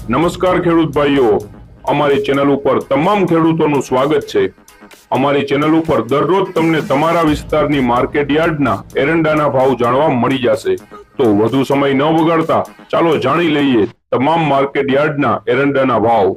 નમસ્કાર ખેડૂત ભાઈઓ, અમારી ચેનલ ઉપર તમામ ખેડૂતોનું સ્વાગત છે। અમારી ચેનલ ઉપર દરરોજ તમને તમારા વિસ્તારની માર્કેટ યાર્ડના એરંડાના ભાવ જાણવા મળી જશે। તો વધુ સમય ન બગાડતા ચાલો જાણી લઈએ તમામ માર્કેટ યાર્ડના એરંડાના ભાવ।